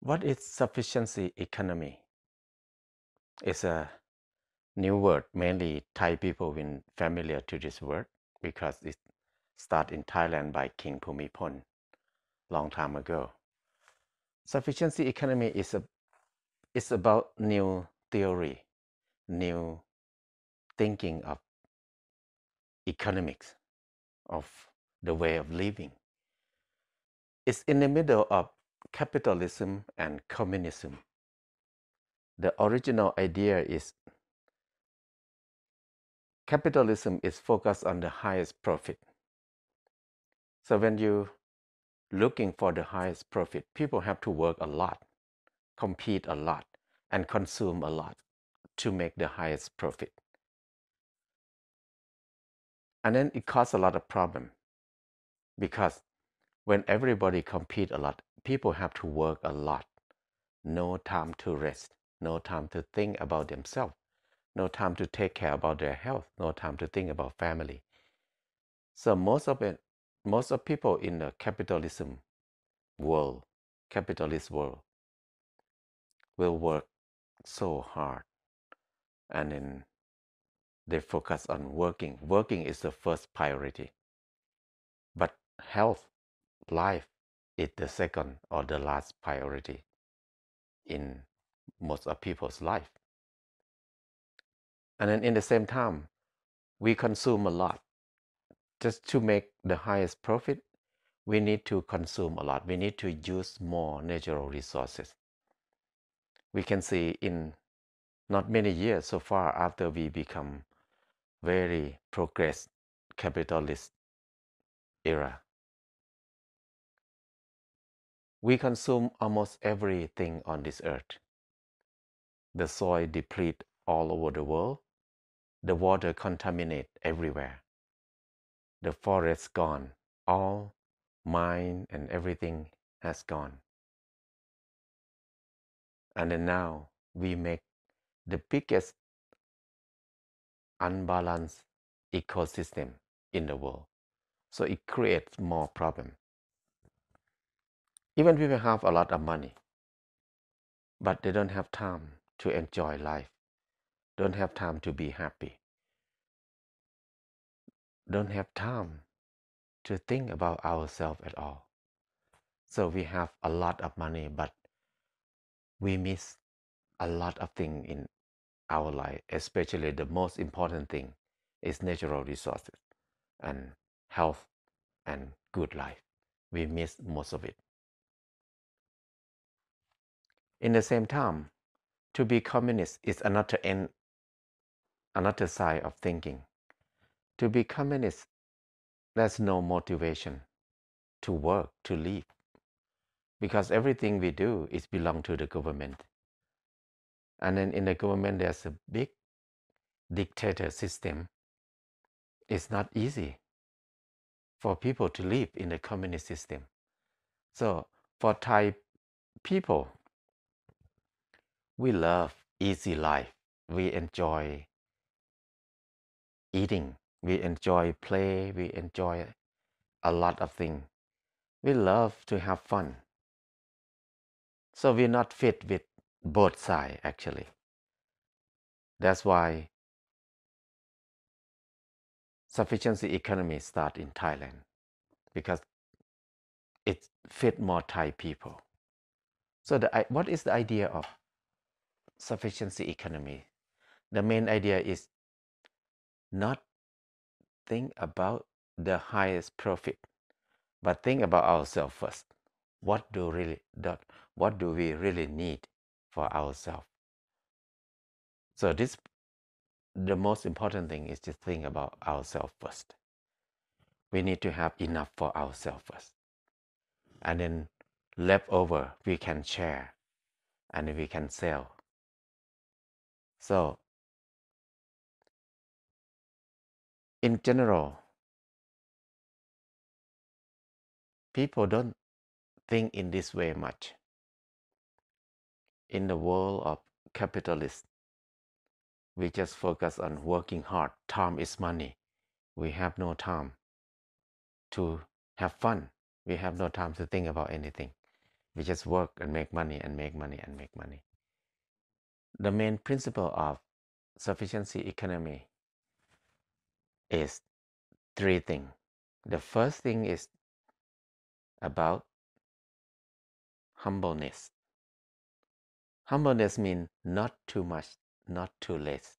What is sufficiency economy? It's a new word. Mainly Thai people been familiar to this word because it started in Thailand by King Bhumibol long time ago. Sufficiency economy is about new theory, new thinking of economics, of the way of living. It's in the middle of capitalism and communism. The original idea is capitalism is focused on the highest profit. So when you looking for the highest profit, people have to work a lot, compete a lot, and consume a lot to make the highest profit. And then it causes a lot of problem because when everybody compete a lot, people have to work a lot. No time to rest, no time to think about themselves, no time to take care about their health, no time to think about family. So most of people in the capitalism world, capitalist world, will work so hard, and then they focus on working. Working is the first priority, but health, life is the second or the last priority in most of people's life. And then in the same time, we consume a lot. Just to make the highest profit, we need to consume a lot. We need to use more natural resources. We can see in not many years so far after we become very progressed capitalist era, we consume almost everything on this earth. The soil deplete all over the world. The water contaminate everywhere. The forest gone. All mine and everything has gone. And then now we make the biggest unbalanced ecosystem in the world. So it creates more problem. Even people have a lot of money, but they don't have time to enjoy life, don't have time to be happy, don't have time to think about ourselves at all. So we have a lot of money, but we miss a lot of things in our life, especially the most important thing is natural resources and health and good life. We miss most of it. In the same time, to be communist is another end, another side of thinking. To be communist, there's no motivation to work, to live, because everything we do is belong to the government. And then in the government, there's a big dictator system. It's not easy for people to live in the communist system. So for Thai people, we love easy life. We enjoy eating. We enjoy play. We enjoy a lot of things. We love to have fun. So we're not fit with both sides actually. That's why sufficiency economy start in Thailand, because it fit more Thai people. So what is the idea of sufficiency economy? The main idea is not think about the highest profit, but think about ourselves first. What do we really need for ourselves? So the most important thing is to think about ourselves first. We need to have enough for ourselves first, and then leftover we can share and we can sell. So in general, people don't think in this way much. In the world of capitalists, we just focus on working hard. Time is money. We have no time to have fun. We have no time to think about anything. We just work and make money and make money and make money. The main principle of sufficiency economy is three things. The first thing is about humbleness. Humbleness means not too much, not too less.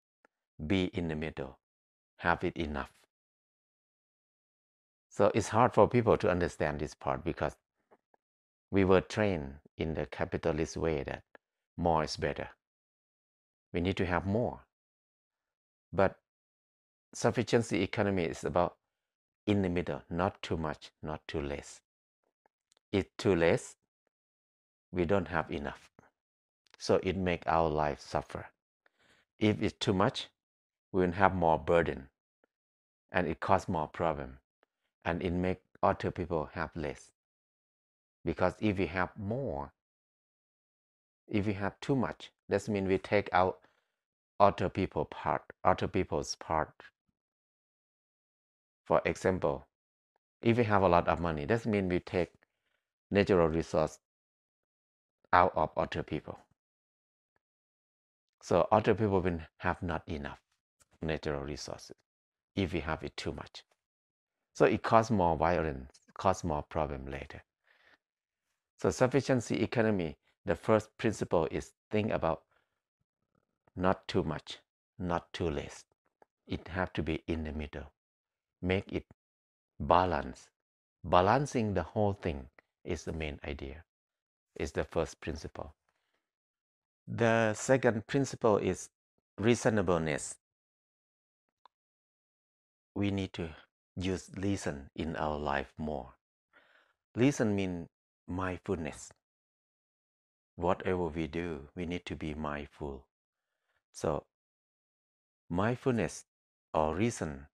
Be in the middle. Have it enough. So it's hard for people to understand this part because we were trained in the capitalist way that more is better. We need to have more. But sufficiency economy is about in the middle, not too much, not too less. If too less, we don't have enough. So it makes our life suffer. If it's too much, we will have more burden and it causes more problem and it makes other people have less. Because if we have more, if we have too much, that means we take out other people's part. For example, if we have a lot of money, that means we take natural resource out of other people. So other people will have not enough natural resources if we have it too much. So it causes more violence, causes more problem later. So sufficiency economy, the first principle is think about not too much, not too less. It have to be in the middle. Make it balance. Balancing the whole thing is the main idea, is the first principle. The second principle is reasonableness. We need to use reason in our life more. Reason means mindfulness. Whatever we do, we need to be mindful. So mindfulness or reason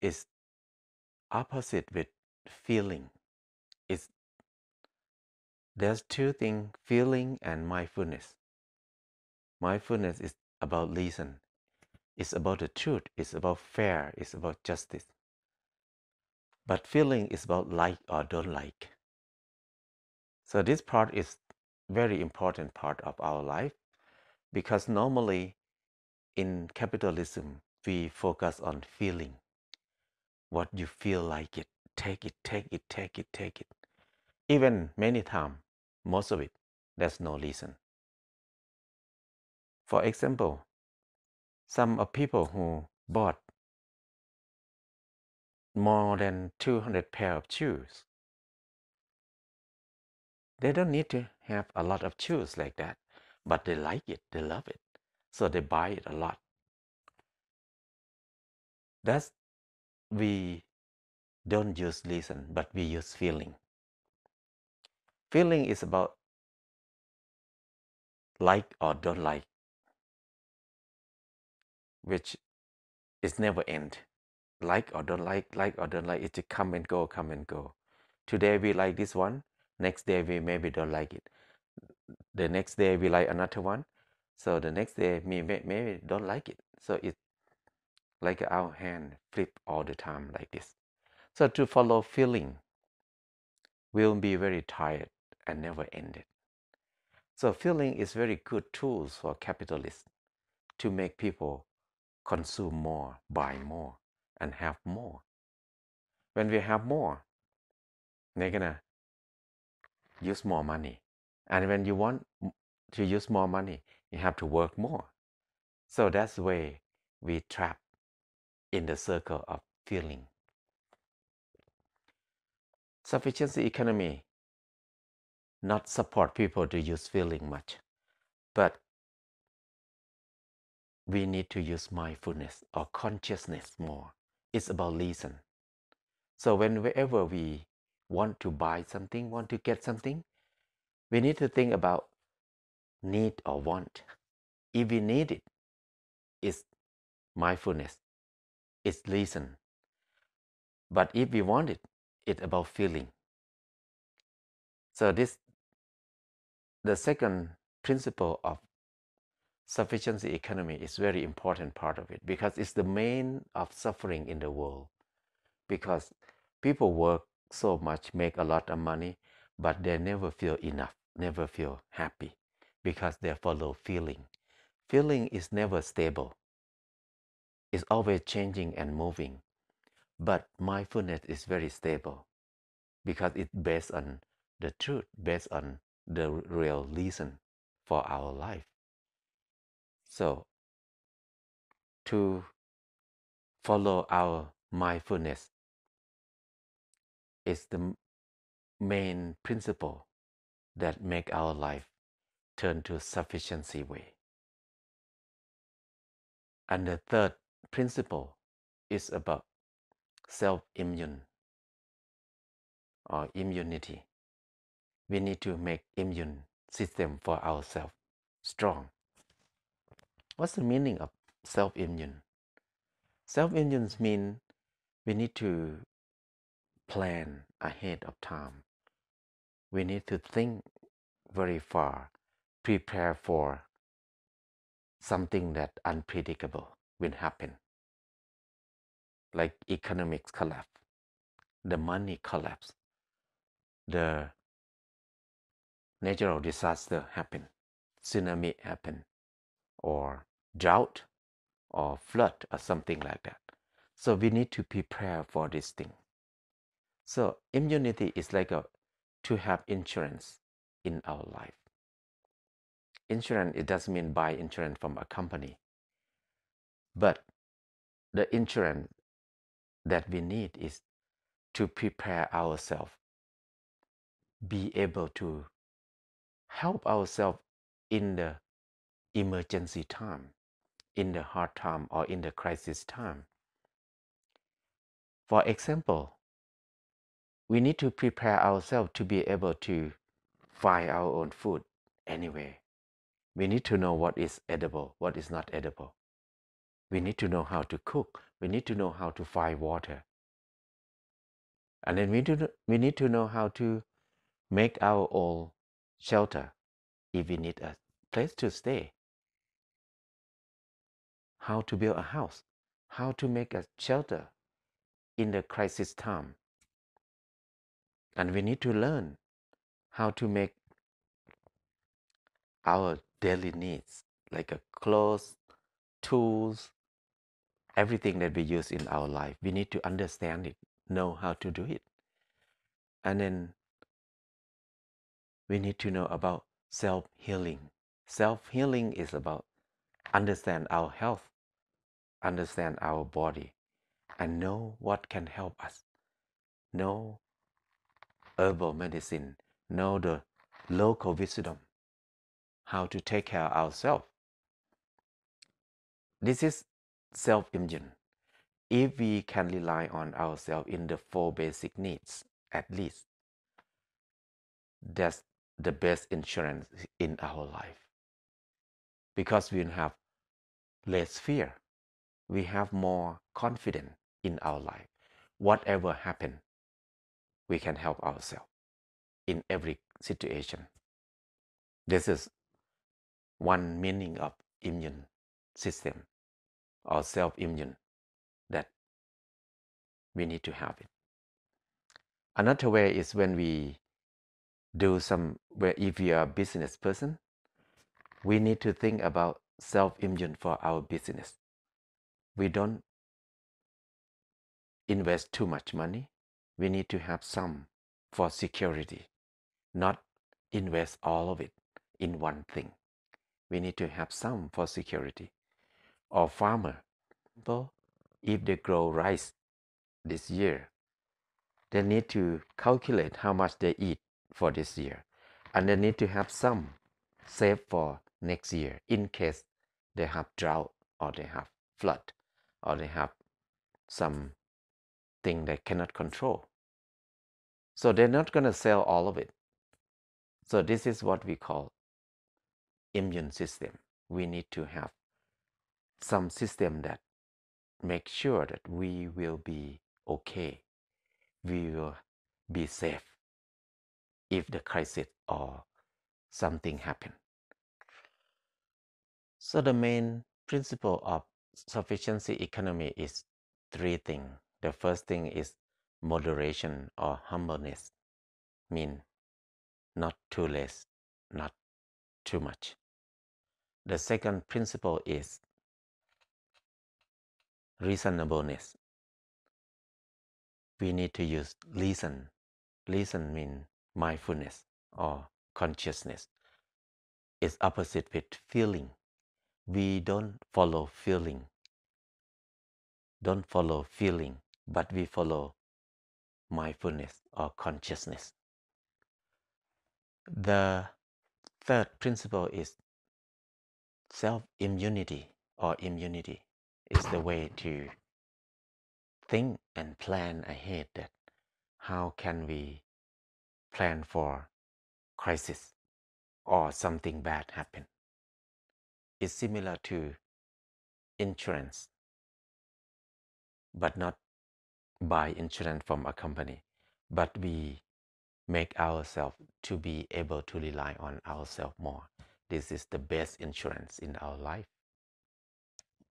is opposite with feeling. There's two things, feeling and mindfulness. Mindfulness is about reason. It's about the truth. It's about fair. It's about justice. But feeling is about like or don't like. So this part is very important part of our life because normally in capitalism, we focus on feeling. What you feel like it, take it, take it, take it, take it. Even many times, most of it, there's no reason. For example, some of people who bought more than 200 pair of shoes, they don't need to have a lot of shoes like that, but they like it, they love it, so they buy it a lot. That's we don't use reason, but we use feeling. Feeling is about like or don't like, which is never end. Like or don't like or don't like, it just come and go, come and go. Today we like this one, next day we maybe don't like it. The next day we like another one, so the next day we maybe don't like it. So it's like our hand flip all the time like this. So to follow feeling will be very tired and never ended. So feeling is very good tools for capitalists to make people consume more, buy more, and have more. When we have more, they're gonna use more money. And when you want to use more money, you have to work more. So that's the way we trap in the circle of feeling. Sufficiency economy not support people to use feeling much, but we need to use mindfulness or consciousness more. It's about reason. So whenever we want to buy something, want to get something, we need to think about need or want. If we need it, it's mindfulness, it's reason. But if we want it, it's about feeling. So the second principle of sufficiency economy is very important part of it because it's the main of suffering in the world. Because people work so much, make a lot of money, but they never feel enough, never feel happy, because they follow feeling. Feeling is never stable. It's always changing and moving. But mindfulness is very stable because it's based on the truth, based on the real reason for our life. So to follow our mindfulness is the main principle that make our life turn to sufficiency way. And the third principle is about self-immune or immunity. We need to make immune system for ourselves strong. What's the meaning of self-immune? Self-immune means we need to plan ahead of time. We need to think very far, prepare for something that unpredictable will happen, like economic collapse, the money collapse, the natural disaster happen, tsunami happen, or drought, or flood, or something like that. So we need to prepare for this thing. So immunity is like to have insurance in our life. Insurance, it doesn't mean buy insurance from a company, but the insurance that we need is to prepare ourselves, be able to help ourselves in the emergency time, in the hard time, or in the crisis time. For example, we need to prepare ourselves to be able to find our own food anyway. We need to know what is edible, what is not edible. We need to know how to cook. We need to know how to find water. And then we need to know how to make our own shelter if we need a place to stay. How to build a house. How to make a shelter in the crisis time. And we need to learn how to make our daily needs, like a clothes, tools, everything that we use in our life. We need to understand it, know how to do it. And then we need to know about self-healing. Self-healing is about understand our health, understand our body, and know what can help us. Know herbal medicine, know the local wisdom, how to take care of ourselves. This is self-immune. If we can rely on ourselves in the 4 basic needs, at least, that's the best insurance in our life. Because we have less fear, we have more confidence in our life. Whatever happens, we can help ourselves in every situation. This is one meaning of immune system or self-immune that we need to have it. Another way is when we do if we are a business person, we need to think about self-immune for our business. We don't invest too much money. We need to have some for security, not invest all of it in one thing. We need to have some for security. Or farmer, if they grow rice this year, they need to calculate how much they eat for this year. And they need to have some saved for next year in case they have drought or they have flood or they have some thing they cannot control. So they're not going to sell all of it. So this is what we call immune system. We need to have some system that makes sure that we will be okay. We will be safe if the crisis or something happen. So the main principle of sufficiency economy is 3 things. The first thing is moderation or humbleness. Mean not too less, not too much. The second principle is reasonableness. We need to use reason. Reason means mindfulness or consciousness. It's opposite with feeling. We don't follow feeling, but we follow mindfulness or consciousness. The third principle is self-immunity or immunity. Is the way to think and plan ahead that how can we plan for crisis or something bad happen. It's similar to insurance, but not buy insurance from a company, but we make ourselves to be able to rely on ourselves more. This is the best insurance in our life.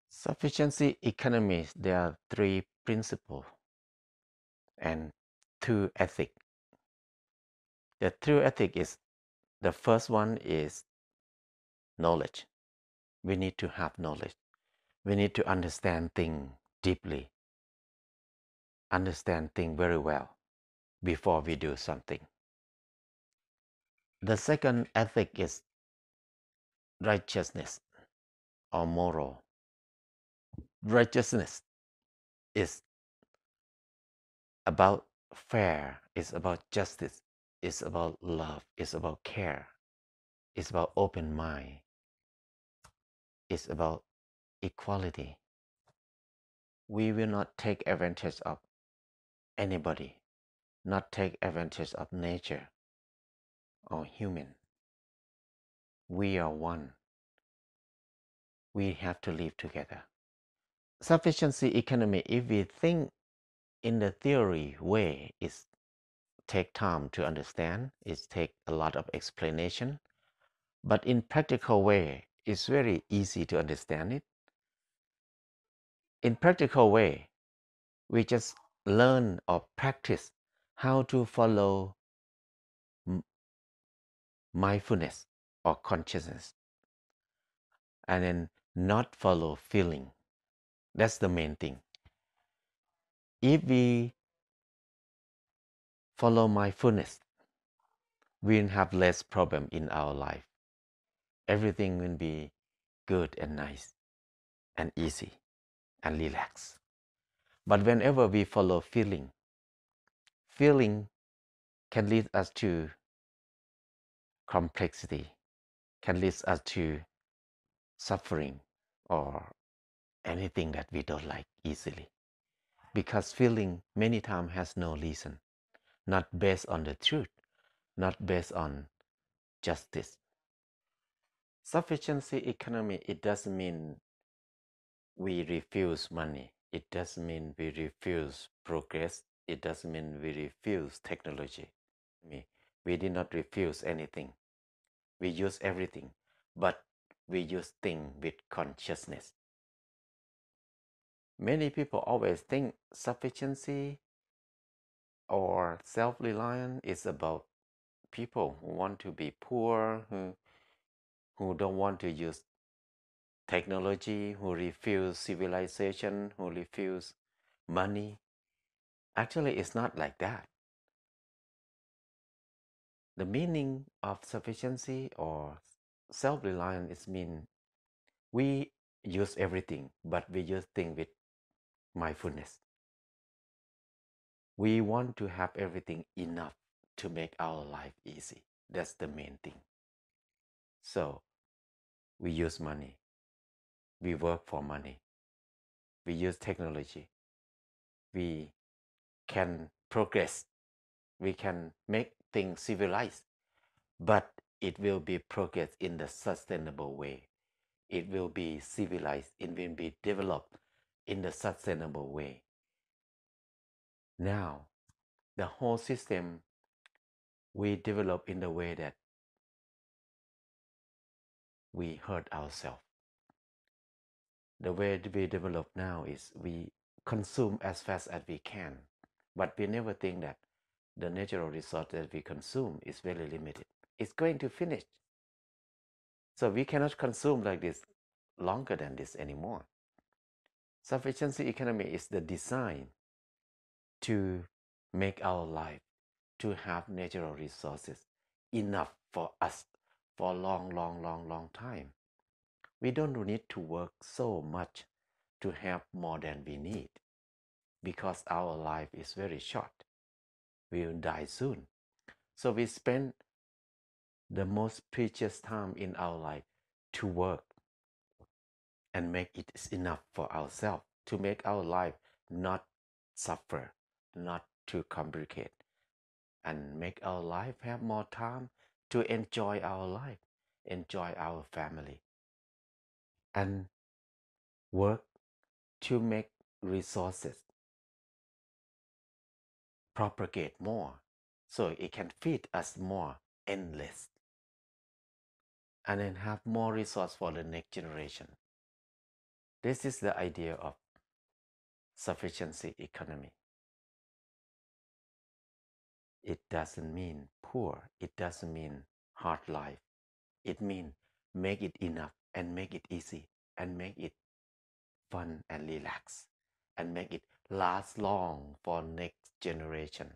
Sufficiency economies, there are three principles and two ethics. The true ethic is, the first one is knowledge. We need to have knowledge. We need to understand things deeply, understand things very well before we do something. The second ethic is righteousness or moral. Righteousness is about fair, it's about justice, it's about love, it's about care, it's about open mind, it's about equality. We will not take advantage of anybody, not take advantage of nature or human. We are one. We have to live together. Sufficiency economy, if we think in the theory way, it's take time to understand, it take a lot of explanation, but in practical way, it's very easy to understand it. In practical way, we just learn or practice how to follow mindfulness or consciousness and then not follow feeling. That's the main thing. If we follow mindfulness, we'll have less problem in our life. Everything will be good and nice and easy and relaxed. But whenever we follow feeling can lead us to complexity, can lead us to suffering or anything that we don't like easily. Because feeling many times has no reason, not based on the truth, not based on justice. Sufficiency economy, it doesn't mean we refuse money. It doesn't mean we refuse progress. It doesn't mean we refuse technology. We did not refuse anything. We use everything, but we use things with consciousness. Many people always think sufficiency or self-reliance is about people who want to be poor, who don't want to use technology, who refuse civilization, who refuse money. Actually, it's not like that. The meaning of sufficiency or self-reliance is mean we use everything, but we use things with mindfulness. We want to have everything enough to make our life easy. That's the main thing. So we use money. We work for money. We use technology. We can progress. We can make things civilized, but it will be progress in the sustainable way. It will be civilized. It will be developed in the sustainable way. Now, the whole system we develop in the way that we hurt ourselves. The way we develop now is we consume as fast as we can, but we never think that the natural resource that we consume is very limited. it's going to finish. So we cannot consume like this longer than this anymore. Sufficiency economy is the design to make our life to have natural resources enough for us for a long, long, long, long time. We don't need to work so much to have more than we need because our life is very short. We will die soon. So we spend the most precious time in our life to work and make it enough for ourselves, to make our life not suffer, not too complicated, and make our life have more time to enjoy our life, enjoy our family, and work to make resources propagate more so it can feed us more endless and then have more resource for the next generation. This is the idea of sufficiency economy. It doesn't mean poor. It doesn't mean hard life. It means make it enough and make it easy and make it fun and relax and make it last long for next generation.